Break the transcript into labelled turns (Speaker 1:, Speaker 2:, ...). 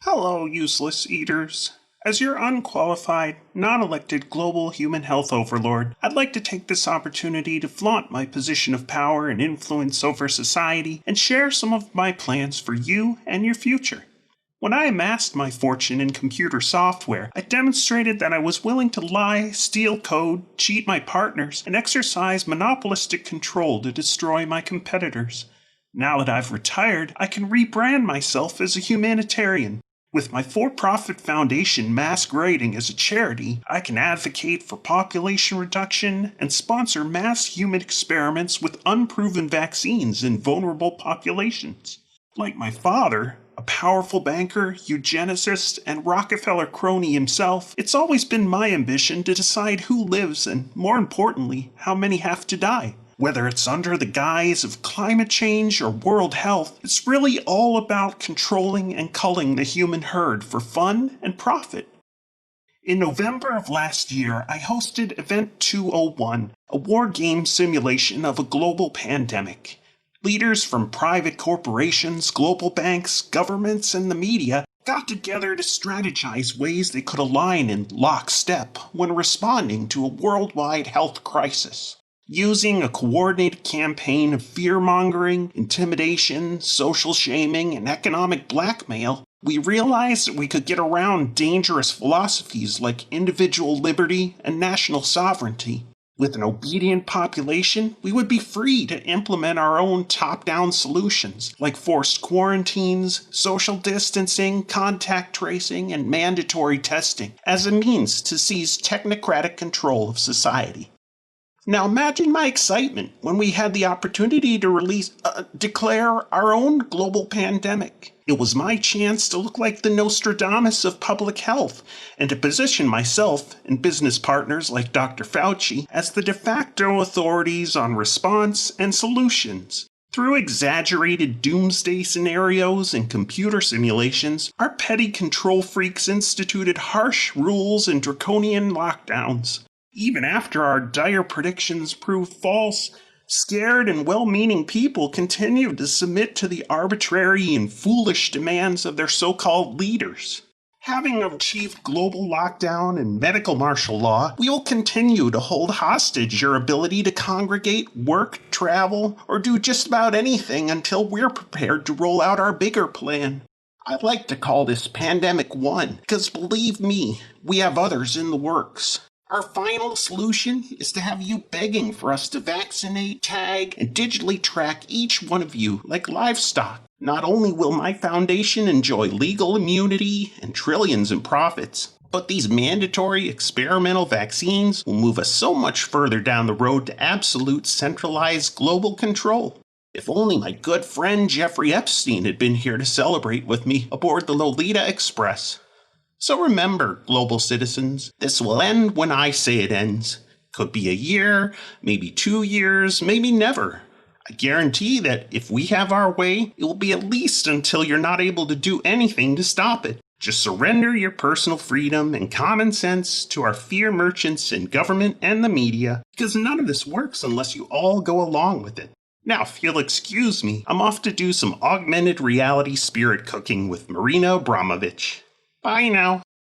Speaker 1: Hello, useless eaters. As your unqualified, non-elected global human health overlord, I'd like to take this opportunity to flaunt my position of power and influence over society and share some of my plans for you and your future. When I amassed my fortune in computer software, I demonstrated that I was willing to lie, steal code, cheat my partners, and exercise monopolistic control to destroy my competitors. Now that I've retired, I can rebrand myself as a humanitarian. With my for-profit foundation masquerading as a charity, I can advocate for population reduction and sponsor mass human experiments with unproven vaccines in vulnerable populations. Like my father, a powerful banker, eugenicist, and Rockefeller crony himself, it's always been my ambition to decide who lives and, more importantly, how many have to die. Whether it's under the guise of climate change or world health, it's really all about controlling and culling the human herd for fun and profit. In November of last year, I hosted Event 201, a war game simulation of a global pandemic. Leaders from private corporations, global banks, governments, and the media got together to strategize ways they could align in lockstep when responding to a worldwide health crisis. Using a coordinated campaign of fear-mongering, intimidation, social shaming, and economic blackmail, we realized that we could get around dangerous philosophies like individual liberty and national sovereignty. With an obedient population, we would be free to implement our own top-down solutions, like forced quarantines, social distancing, contact tracing, and mandatory testing, as a means to seize technocratic control of society. Now imagine my excitement when we had the opportunity to declare our own global pandemic. It was my chance to look like the Nostradamus of public health and to position myself and business partners like Dr. Fauci as the de facto authorities on response and solutions. Through exaggerated doomsday scenarios and computer simulations, our petty control freaks instituted harsh rules and draconian lockdowns. Even after our dire predictions proved false, scared and well-meaning people continued to submit to the arbitrary and foolish demands of their so-called leaders. Having achieved global lockdown and medical martial law, we will continue to hold hostage your ability to congregate, work, travel, or do just about anything until we're prepared to roll out our bigger plan. I'd like to call this Pandemic 1, because believe me, we have others in the works. Our final solution is to have you begging for us to vaccinate, tag, and digitally track each one of you like livestock. Not only will my foundation enjoy legal immunity and trillions in profits, but these mandatory experimental vaccines will move us so much further down the road to absolute centralized global control. If only my good friend Jeffrey Epstein had been here to celebrate with me aboard the Lolita Express. So remember, global citizens, this will end when I say it ends. Could be a year, maybe 2 years, maybe never. I guarantee that if we have our way, it will be at least until you're not able to do anything to stop it. Just surrender your personal freedom and common sense to our fear merchants in government and the media, because none of this works unless you all go along with it. Now, if you'll excuse me, I'm off to do some augmented reality spirit cooking with Marina Abramovich. Bye now.